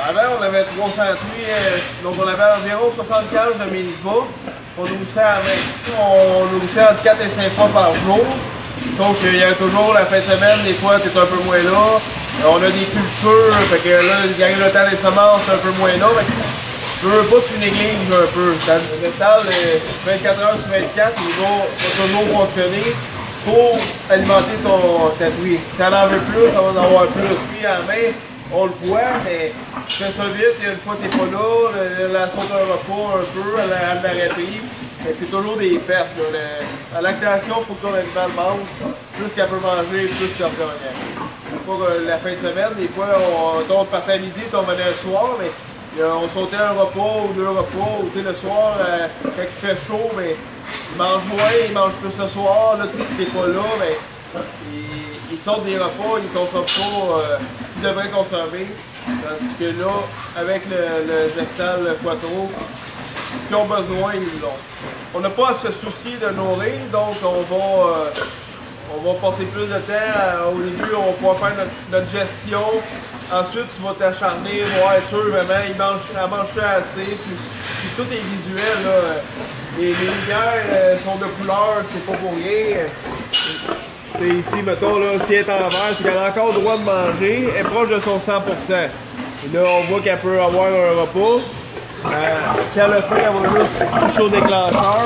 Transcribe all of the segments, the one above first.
Avant, on avait 300 truies, donc on avait environ 60 cages de mini-bas. On nourrissait entre 4 et 5 fois par jour. Sauf qu'il y a toujours la fin de semaine, des fois, tu es un peu moins là. On a des cultures, fait que là, il arrive le temps des semences, un peu moins là. Je veux pas que tu négliges un peu. Le métal, 24 heures sur 24, il va toujours fonctionner pour alimenter ta truie. Si elle en veut plus, ça va en avoir plus. Puis à la main, on le voit, mais tu fais ça vite, et une fois que tu n'es pas là, la saute un repas un peu, elle l'arrêter. C'est toujours des pertes. La lactation, il faut que ton animal mange. Plus qu'elle peut manger, plus qu'elle peut revenir. Pas la fin de semaine, des fois, on partait à midi, on venait le soir, mais on sautait un repas ou 2 repas. Ou le soir, quand il fait chaud, mais ils mangent moins, ils mangent plus le soir. Là, si t'es pas là, mais ils sortent des repas, ils ne consomment pas ce qu'ils devraient consommer. Tandis que là, avec le Gestal Quattro, ce qu'ils ont besoin, ils l'ont. On n'a pas à se soucier de nourrir, donc on va porter plus de temps. Au début, on va pouvoir faire notre gestion. Ensuite, tu vas t'acharner, voir être sûr, maman, elle mange assez. Puis tout est visuel. Là. Les lumières sont de couleur, c'est pas pour rien. Ici, mettons, là, si elle est en vert, c'est qu'elle a encore le droit de manger. Elle est proche de son 100%. Et là, on voit qu'elle peut avoir un repas. Si elle le fait, elle va juste toucher au déclencheur.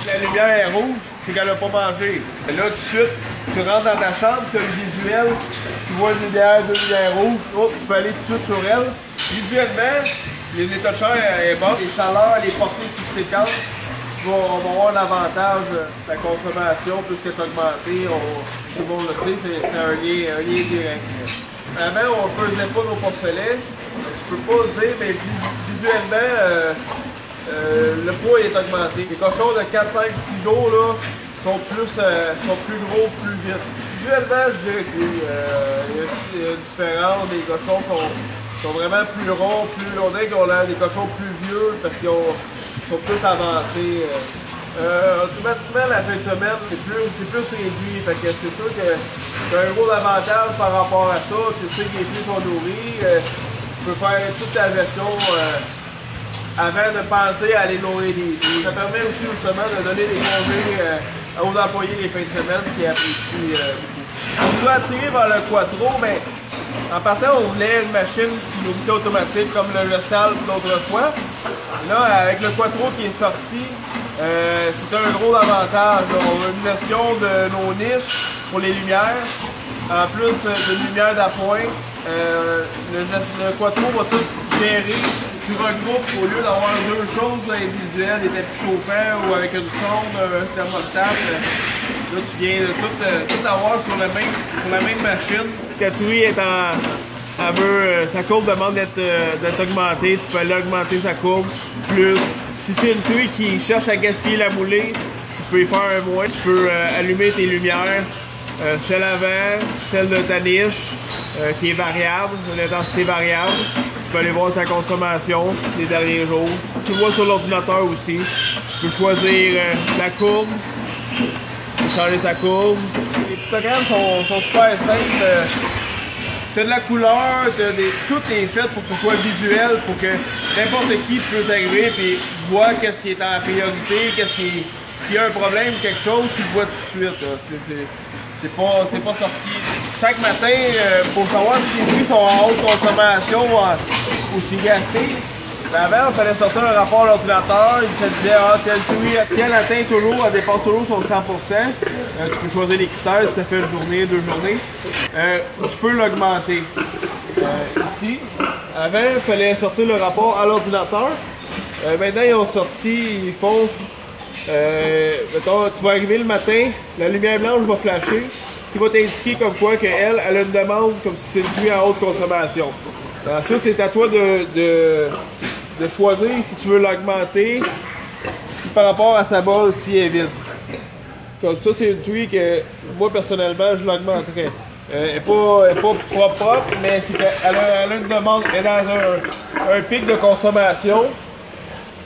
La lumière est rouge, c'est qu'elle n'a pas mangé. Et là, tout de suite, tu rentres dans ta chambre, tu as le visuel, tu vois une lumière, 2 lumières rouges, oh, tu peux aller tout de suite sur elle. Visuellement, l'état de chair est bon, les chaleurs, les portées subséquentes, on va avoir l'avantage de la consommation, puisque tu as augmenté, tout le monde le sait, c'est un lien direct. Avant, on ne faisait pas nos porcelets. Je peux pas le dire, mais visuellement, le poids est augmenté. Les cochons de 4, 5, 6 jours là, sont plus gros, plus vite. Visuellement, je dirais qu'il y a une différence. Les cochons sont vraiment plus ronds, on dirait qu'on a des cochons plus vieux parce qu'ils sont plus avancés. Automatiquement, la fin de semaine, c'est plus réduit. Fait que c'est sûr que c'est un gros avantage par rapport à ça. Tu sais que les pieds sont nourris. Tu peux faire toute ta gestion avant de penser à aller nourrir des pieds. Ça permet aussi justement de donner des congés aux employés les fins de semaine, ce qui apprécient beaucoup. On nous a attiré vers le Quattro, mais en partant, on voulait une machine qui nourrissait automatique comme le Gestal l'autre fois. Là, avec le Quattro qui est sorti, c'est un gros avantage. On a une gestion de nos niches pour les lumières, en plus de lumière d'appoint. Le Quattro va tout gérer sur un groupe au lieu d'avoir 2 choses individuelles, des tapis chauffants ou avec une sonde, un thermostat. Là, tu viens de tout avoir sur la même machine. Si ta truie est sa courbe demande d'être augmentée, tu peux aller augmenter sa courbe plus. Si c'est une truie qui cherche à gaspiller la moulée, tu peux y faire un moins. Tu peux allumer tes lumières, celle avant, celle de ta niche, qui est variable, une intensité variable. Tu peux aller voir sa consommation des derniers jours. Tu le vois sur l'ordinateur aussi. Tu peux choisir la courbe, changer sa courbe. Les pictogrammes sont super simples. Tu as de la couleur, tout est fait pour que ce soit visuel, pour que n'importe qui peut arriver et voir qu'est-ce qui est en priorité, s'il y a un problème, quelque chose, tu le vois tout de suite. C'est pas sorti. Chaque matin, pour savoir si les truies sont en haute consommation ou si gâtées, avant, il fallait sortir un rapport à l'ordinateur, il te disait telle truie, si elle atteint toujours, elle dépasse toujours son 100%. Tu peux choisir les critères si ça fait une journée, 2 journées. Tu peux l'augmenter. Ici, avant, il fallait sortir le rapport à l'ordinateur. Maintenant, ils ont sorti, ils font. Mettons, tu vas arriver le matin, la lumière blanche va flasher, qui va t'indiquer comme quoi qu'elle a une demande comme si c'est une truie à haute consommation. Ensuite, c'est à toi de choisir si tu veux l'augmenter, si par rapport à sa base, si elle est vide. Comme ça, c'est une truie que moi personnellement, je l'augmenterais. Elle n'est pas propre, mais elle a une demande, elle est dans un pic de consommation.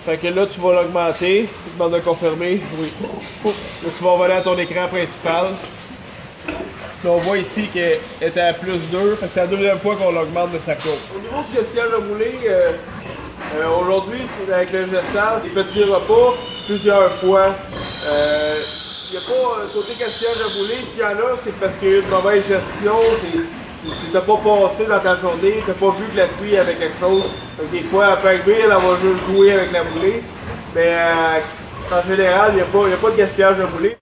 Fait que là, tu vas l'augmenter, tu demandes de confirmer, oui. Là, tu vas revenir à ton écran principal. Puis on voit ici qu'elle était à plus 2, fait que c'est la deuxième fois qu'on l'augmente de sa courbe. Au niveau du gaspillage de roulé, aujourd'hui, avec le gestal, des petits repas, plusieurs fois. Il n'y a pas côté gaspillage de roulé, s'il y en a, c'est parce qu'il y a eu une mauvaise gestion, tu n'as pas passé dans ta journée, tu n'as pas vu que la pluie avait quelque chose. Donc des fois, elle peut arriver, elle va juste jouer avec la roulée. Mais en général, il n'y a pas de gaspillage de roulé.